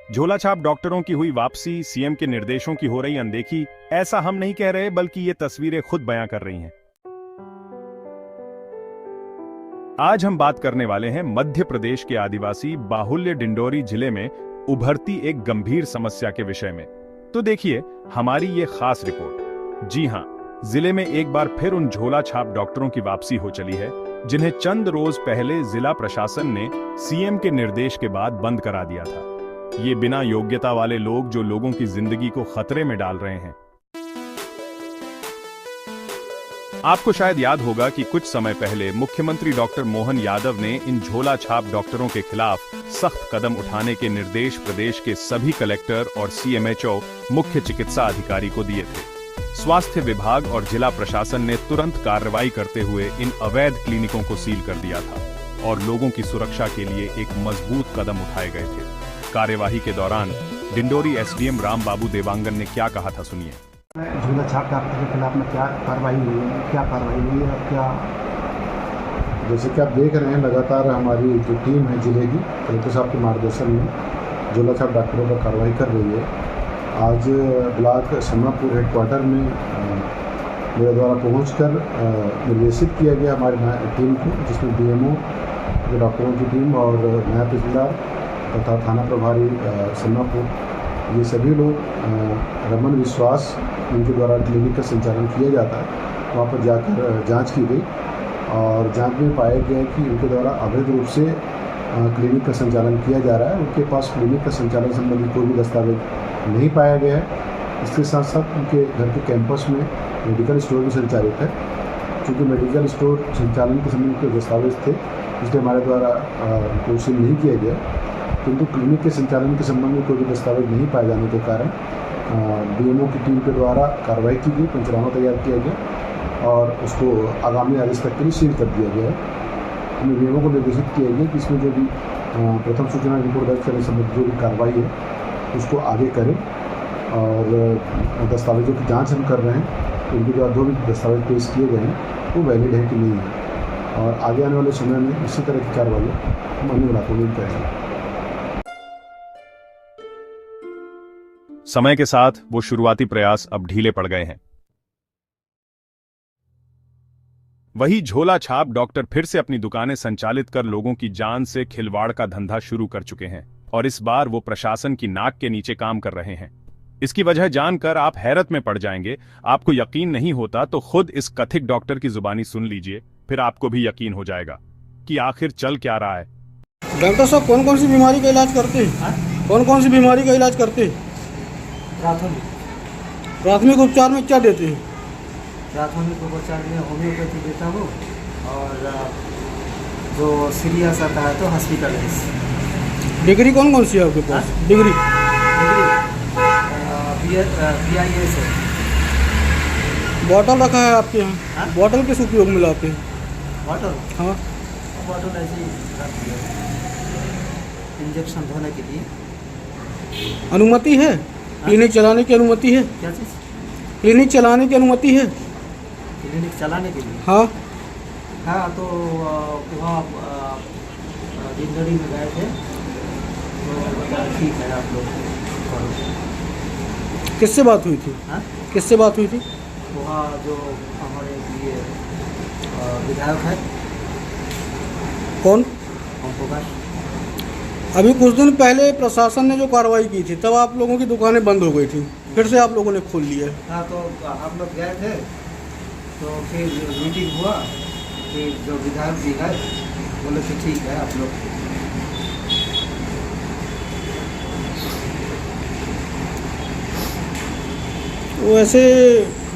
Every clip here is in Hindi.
झोला छाप डॉक्टरों की हुई वापसी, सीएम के निर्देशों की हो रही अनदेखी, ऐसा हम नहीं कह रहे बल्कि ये तस्वीरें खुद बयां कर रही हैं। आज हम बात करने वाले हैं मध्य प्रदेश के आदिवासी बाहुल्य डिंडोरी जिले में उभरती एक गंभीर समस्या के विषय में। तो देखिए हमारी ये खास रिपोर्ट। जी हां, जिले में एक बार फिर उन झोला छाप डॉक्टरों की वापसी हो चली है जिन्हें चंद रोज पहले जिला प्रशासन ने सीएम के निर्देश के बाद बंद करा दिया था। ये बिना योग्यता वाले लोग जो लोगों की जिंदगी को खतरे में डाल रहे हैं। आपको शायद याद होगा कि कुछ समय पहले मुख्यमंत्री डॉक्टर मोहन यादव ने इन झोला छाप डॉक्टरों के खिलाफ सख्त कदम उठाने के निर्देश प्रदेश के सभी कलेक्टर और सीएमएचओ मुख्य चिकित्सा अधिकारी को दिए थे। स्वास्थ्य विभाग और जिला प्रशासन ने तुरंत कार्रवाई करते हुए इन अवैध क्लिनिकों को सील कर दिया था और लोगों की सुरक्षा के लिए एक मजबूत कदम उठाए गए थे। कार्यवाही के दौरान डिंडोरी एसडीएम राम बाबू देवांगन ने क्या कहा था, सुनिए। झोला छाप डॉक्टर के खिलाफ में क्या कार्रवाई हुई है और क्या? जैसे कि आप देख रहे हैं, लगातार हमारी जो टीम है जिले की कलेक्टर साहब के मार्गदर्शन में झोला छाप डॉक्टरों पर कार्रवाई कर रही है। आज ब्लॉक सम्मापुर हेडक्वार्टर में मेरे द्वारा पहुंचकर निर्देशित किया गया हमारी टीम को, जिसमें बीएमओ जो डॉक्टरों की टीम और नायब तहसीलदार तथा थाना प्रभारी सम्मापुर, ये सभी लोग रमन विश्वास इनके द्वारा क्लिनिक का संचालन किया जाता है, वहाँ पर जाकर जांच की गई और जांच में पाया गया कि इनके द्वारा अवैध रूप से क्लिनिक का संचालन किया जा रहा है। उनके पास क्लिनिक का संचालन संबंधी कोई भी दस्तावेज नहीं पाया गया है। इसके साथ साथ उनके घर के कैंपस में मेडिकल स्टोर भी संचालित है। चूँकि मेडिकल स्टोर संचालन के संबंध के दस्तावेज थे, इसलिए हमारे द्वारा उनको सील नहीं किया गया, किंतु क्लिनिक के संचालन के संबंध में कोई भी दस्तावेज नहीं पाए जाने के कारण बीएमओ की टीम के द्वारा कार्रवाई की गई, पंचनामा तैयार किया गया और उसको आगामी आदेश तक के लिए सील कर दिया गया है। हमें बीएमओ को निर्देशित किया गया कि इसमें जो भी प्रथम सूचना रिपोर्ट दर्ज करने संबंधी जो भी कार्रवाई है उसको आगे करें और दस्तावेजों की जांच हम कर रहे हैं। उनके द्वारा जो भी दस्तावेज पेश किए गए हैं वो वैलिड है कि नहीं है और आगे आने वाले समय में इसी तरह की कार्रवाई हम अन्य इलाकों में करेंगे। समय के साथ वो शुरुआती प्रयास अब ढीले पड़ गए हैं। वही झोला छाप डॉक्टर फिर से अपनी दुकानें संचालित कर लोगों की जान से खिलवाड़ का धंधा शुरू कर चुके हैं और इस बार वो प्रशासन की नाक के नीचे काम कर रहे हैं। इसकी वजह जानकर आप हैरत में पड़ जाएंगे। आपको यकीन नहीं होता तो खुद इस कथित डॉक्टर की जुबानी सुन लीजिए, फिर आपको भी यकीन हो जाएगा कि आखिर चल क्या रहा है। डॉक्टर साहब कौन कौन सी बीमारी का इलाज करते हैं? कौन कौन सी बीमारी का इलाज करते हैं? प्राथमिक उपचार में क्या देते हैं? प्राथमिक उपचार में होम्योपैथी देता हूँ और जो सीरियस आता है तो हॉस्पिटलाइज। डिग्री कौन कौन सी है आपके पास? डिग्री BIS है। बॉटल रखा है आपके यहाँ? बॉटल किस उपयोग में लाते हैं? बॉटल? हाँ, बॉटल ऐसे ही रखती है, इंजेक्शन धोने के लिए। अनुमति है? क्लिनिक चलाने की अनुमति है? क्या चीज़? क्लिनिक चलाने की अनुमति है? क्लिनिक चलाने के लिए? हाँ हाँ, तो वहाँ डिंडोरी में गए थे तो बताया ठीक है आप लोग करो। किससे बात हुई थी? हाँ, किससे बात हुई थी? वहाँ जो हमारे लिए विधायक है। कौन? ओम प्रकाश। अभी कुछ दिन पहले प्रशासन ने जो कार्रवाई की थी तब आप लोगों की दुकानें बंद हो गई थी, फिर से आप लोगों ने खोल लिया है। हाँ, तो हम लोग गए थे तो फिर मीटिंग हुआ, फिर जो विधायक जी है बोले कि ठीक है आप लोग। वो ऐसे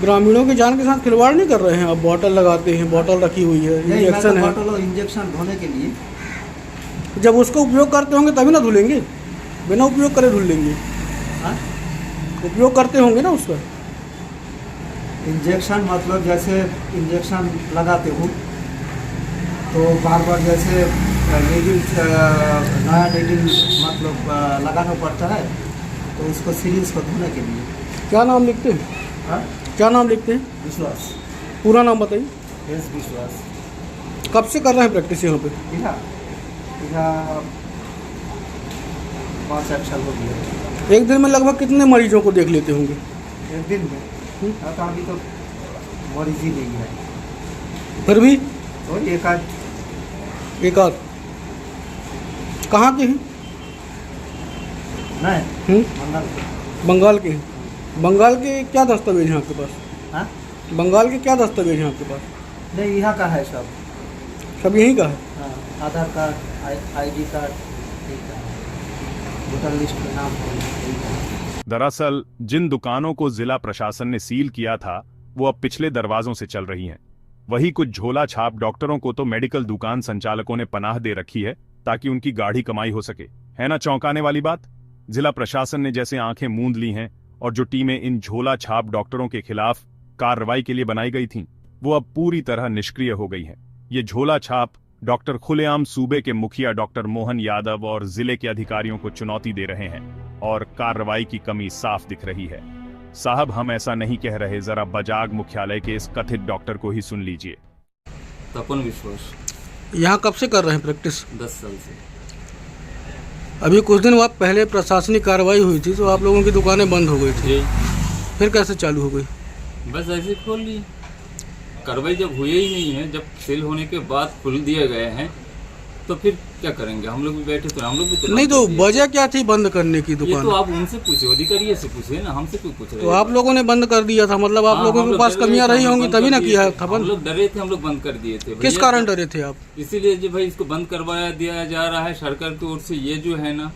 ग्रामीणों की जान के साथ खिलवाड़ नहीं कर रहे हैं? अब बॉटल लगाते हैं, बॉटल रखी हुई है, इंजेक्शन है। बॉटल और इंजेक्शन धोने के लिए। जब उसका उपयोग करते होंगे तभी ना धुलेंगे, बिना उपयोग करे धुल लेंगे। हाँ? उपयोग करते होंगे ना उसका। इंजेक्शन मतलब जैसे इंजेक्शन लगाते हो तो बार बार जैसे नीडिल, नया नीडिल मतलब लगाना पड़ता है, तो इसको सीरीज को धोने के लिए। क्या नाम लिखते हैं? हाँ? क्या नाम लिखते हैं? विश्वास। पूरा नाम बताइए। एस विश्वास। कब से कर रहे हैं प्रैक्टिस यहाँ पे? यहाँ 5-8 साल हो गया। एक दिन में लगभग कितने मरीजों को देख लेते होंगे? एक दिन में तो अभी तो मरीज ही नहीं है, फिर भी तो एक आध। कहाँ के हैं? नहीं मंगल। बंगाल के हैं। बंगाल के क्या दस्तावेज हैं आपके पास? हाँ बंगाल के क्या दस्तावेज हैं आपके पास? नहीं, यहाँ का है सब। सब यहीं का है? हाँ, Aadhaar card, ID card, voter list में नाम है। दरअसल जिन दुकानों को जिला प्रशासन ने सील किया था वो अब पिछले दरवाजों से चल रही हैं। वही कुछ झोला छाप डॉक्टरों को तो मेडिकल दुकान संचालकों ने पनाह दे रखी है ताकि उनकी गाढ़ी कमाई हो सके। है ना चौंकाने वाली बात? जिला प्रशासन ने जैसे आंखें मूंद ली हैं और जो टीमें इन झोला छाप डॉक्टरों के खिलाफ कार्रवाई के लिए बनाई गई थीं, वो अब पूरी तरह निष्क्रिय हो गई हैं। ये झोला छाप डॉक्टर खुलेआम सूबे के मुखिया डॉक्टर मोहन यादव और जिले के अधिकारियों को चुनौती दे रहे हैं और कार्रवाई की कमी साफ दिख रही है। साहब, हम ऐसा नहीं कह रहे, जरा बजाग मुख्यालय के इस कथित डॉक्टर को ही सुन लीजिए। तपन विश्वास। यहाँ कब से कर रहे हैं प्रैक्टिस? 10 साल से। अभी कुछ दिन बाद पहले प्रशासनिक कार्रवाई हुई थी तो आप लोगों की दुकानें बंद हो गई थी, जी। फिर कैसे चालू हो गई? बस ऐसे खोल ली। कार्रवाई जब हुई ही नहीं है, जब सेल होने के बाद खुल दिए गए हैं तो फिर क्या करेंगे? हम लोग भी बैठे तो हम लोग भी तो नहीं, तो वजह क्या थी बंद करने की ये दुकान? तो आप उनसे पूछे, अधिकारी से पूछे ना, हमसे क्यों पूछ रहे? तो आप लोगों ने बंद कर दिया था, मतलब आप लोगों के पास कमियां रही होंगी तभी ना किया था हम बंद। लोग डरे थे, हम लोग बंद कर दिए थे। किस कारण डरे थे आप? इसीलिए जो भाई इसको बंद करवाया दिया जा रहा है सरकार की ओर से। ये जो है ना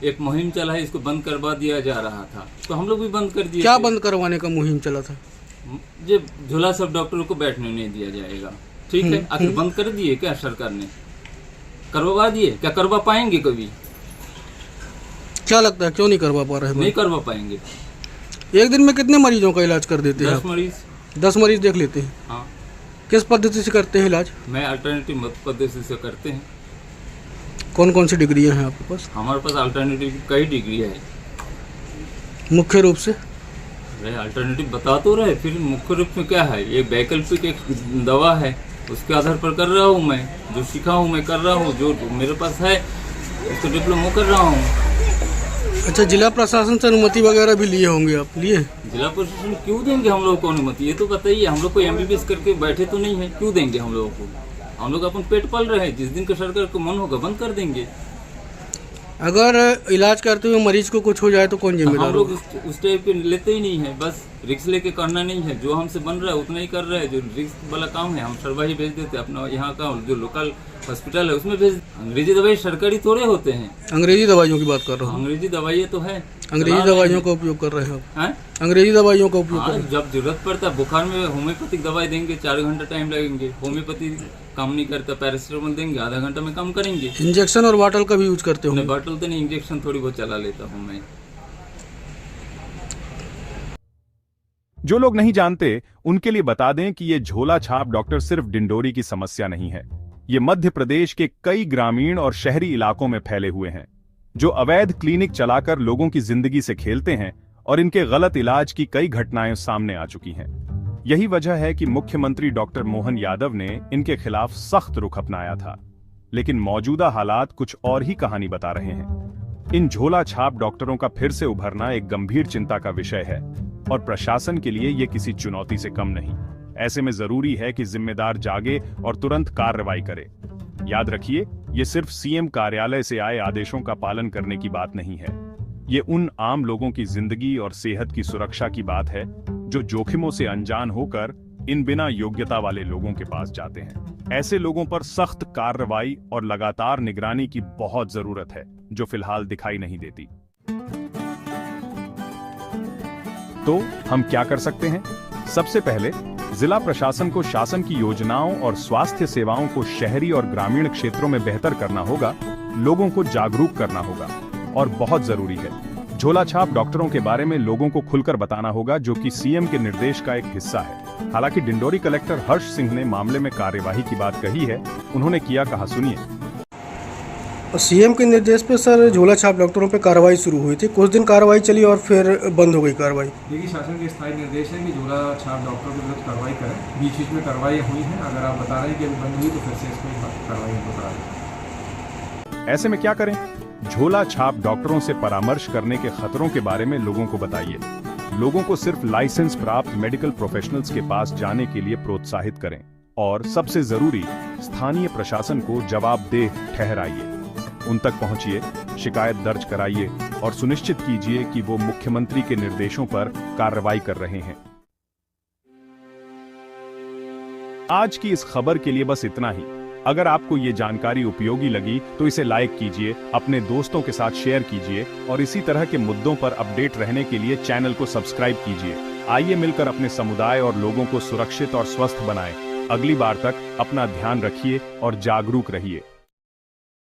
एक मुहिम चला है, इसको बंद करवा दिया जा रहा था तो हम लोग भी बंद कर दिए। क्या बंद करवाने का मुहिम चला था? जो झोला सब डॉक्टरों को बैठने नहीं दिया जाएगा, ठीक है। आखिर बंद कर दिए क्या सरकार ने? करवा दिए क्या? करवा पाएंगे कभी? क्या लगता है क्यों नहीं करवा पा रहे हैं? नहीं करवा पाएंगे। एक दिन में कितने मरीजों का इलाज कर देते हैं? 10 मरीज। 10 मरीज देख लेते हैं। हाँ। किस पद्धति से करते हैं इलाज? मैं अल्टरनेटिव पद्धति से करते हैं। कौन कौन सी डिग्रियां हैं आपके पास? हमारे पास अल्टरनेटिव कई डिग्री है। मुख्य रूप से अल्टरनेटिव बता तो रहे, फिर मुख्य रूप में क्या है? ये वैकल्पिक एक दवा है, उसके आधार पर कर रहा हूँ। मैं जो सीखा हूँ मैं कर रहा हूँ, जो मेरे पास है उसको डिप्लोमा कर रहा हूँ। अच्छा, जिला प्रशासन से अनुमति वगैरह भी लिए होंगे आप? लिए? जिला प्रशासन क्यों देंगे हम लोग को अनुमति? ये तो बताइए, हम लोग को MBBS करके बैठे तो नहीं है, क्यों देंगे हम लोगों को? हम लोग अपन पेट पाल रहे हैं, जिस दिन का सरकार को मन होगा बंद कर देंगे। अगर इलाज करते हुए मरीज को कुछ हो जाए तो कौन जिम्मेदार? हम लोग उस टाइप के लेते ही नहीं है। बस रिस्क लेके करना नहीं है, जो हमसे बन रहा है उतना ही कर रहा है। जो रिस्क वाला काम है हम सरवा ही भेज देते हैं, अपना यहाँ का जो लोकल हॉस्पिटल है उसमें भेज। अंग्रेजी दवाई सरकारी थोड़े होते हैं। अंग्रेजी दवाइयों की बात कर रहा हूँ। अंग्रेजी दवाइयाँ तो है। अंग्रेजी दवाइयों का उपयोग कर रहे हैं आप? हैं? अंग्रेजी दवाइयों का उपयोग कर रहे हैं? जब जरूरत पड़ता है बुखार में होम्योपैथिक दवाई देंगे, 4 घंटा टाइम लगेंगे। होम्योपैथी काम नहीं करता, पैरासिटामोल देंगे, आधा घंटा में काम करेंगे। इंजेक्शन और बॉटल का भी यूज करते हो? बॉटल तो नहीं, इंजेक्शन थोड़ी बहुत चला लेता हूँ मैं। जो लोग नहीं जानते उनके लिए बता दें कि ये झोला छाप डॉक्टर सिर्फ डिंडोरी की समस्या नहीं है। ये मध्य प्रदेश के कई ग्रामीण और शहरी इलाकों में फैले हुए हैं, जो अवैध क्लिनिक चलाकर लोगों की जिंदगी से खेलते हैं और इनके गलत इलाज की कई घटनाएं सामने आ चुकी हैं। यही वजह है कि मुख्यमंत्री डॉक्टर मोहन यादव ने इनके खिलाफ सख्त रुख अपनाया था। लेकिन मौजूदा हालात कुछ और ही कहानी बता रहे हैं। इन झोला छाप डॉक्टरों का फिर से उभरना एक गंभीर चिंता का विषय है और प्रशासन के लिए ये किसी चुनौती से कम नहीं। ऐसे में जरूरी है कि जिम्मेदार जागे और तुरंत कार्रवाई करे। याद रखिए, ये सिर्फ सीएम कार्यालय से आए आदेशों का पालन करने की बात नहीं है। ये उन आम लोगों की जिंदगी और सेहत की सुरक्षा की बात है जो जोखिमों से अनजान होकर इन बिना योग्यता वाले लोगों के पास जाते हैं। ऐसे लोगों पर सख्त कार्रवाई और लगातार निगरानी की बहुत जरूरत है, जो फिलहाल दिखाई नहीं देती। तो हम क्या कर सकते हैं? सबसे पहले जिला प्रशासन को शासन की योजनाओं और स्वास्थ्य सेवाओं को शहरी और ग्रामीण क्षेत्रों में बेहतर करना होगा, लोगों को जागरूक करना होगा और बहुत जरूरी है, झोला छाप डॉक्टरों के बारे में लोगों को खुलकर बताना होगा, जो कि सीएम के निर्देश का एक हिस्सा है। हालांकि डिंडोरी कलेक्टर हर्ष सिंह ने मामले में कार्यवाही की बात कही है। उन्होंने किया कहा, सुनिए। सीएम के निर्देश पे सर झोला छाप डॉक्टरों पे कार्रवाई शुरू हुई थी, कुछ दिन कार्रवाई चली और फिर बंद हो गई कार्रवाई। देखिए, शासन के स्थायी निर्देश है कि झोला छाप डॉक्टरों के विरुद्ध कार्रवाई करें। बीच बीच में कार्रवाई हुई है, अगर आप बता रहे हैं कि अभी बंद हुई तो फिर से इसमें कार्रवाई करा। ऐसे में क्या करें? झोला छाप डॉक्टरों से परामर्श करने के खतरों के बारे में लोगों को बताइए। लोगों को सिर्फ लाइसेंस प्राप्त मेडिकल प्रोफेशनल्स के पास जाने के लिए प्रोत्साहित करें और सबसे जरूरी, स्थानीय प्रशासन को जवाबदेह ठहराइए। उन तक पहुंचिए, शिकायत दर्ज कराइए और सुनिश्चित कीजिए कि वो मुख्यमंत्री के निर्देशों पर कार्रवाई कर रहे हैं। आज की इस खबर के लिए बस इतना ही। अगर आपको ये जानकारी उपयोगी लगी तो इसे लाइक कीजिए, अपने दोस्तों के साथ शेयर कीजिए और इसी तरह के मुद्दों पर अपडेट रहने के लिए चैनल को सब्सक्राइब कीजिए। आइए मिलकर अपने समुदाय और लोगों को सुरक्षित और स्वस्थ बनाएं। अगली बार तक अपना ध्यान रखिए और जागरूक रहिए।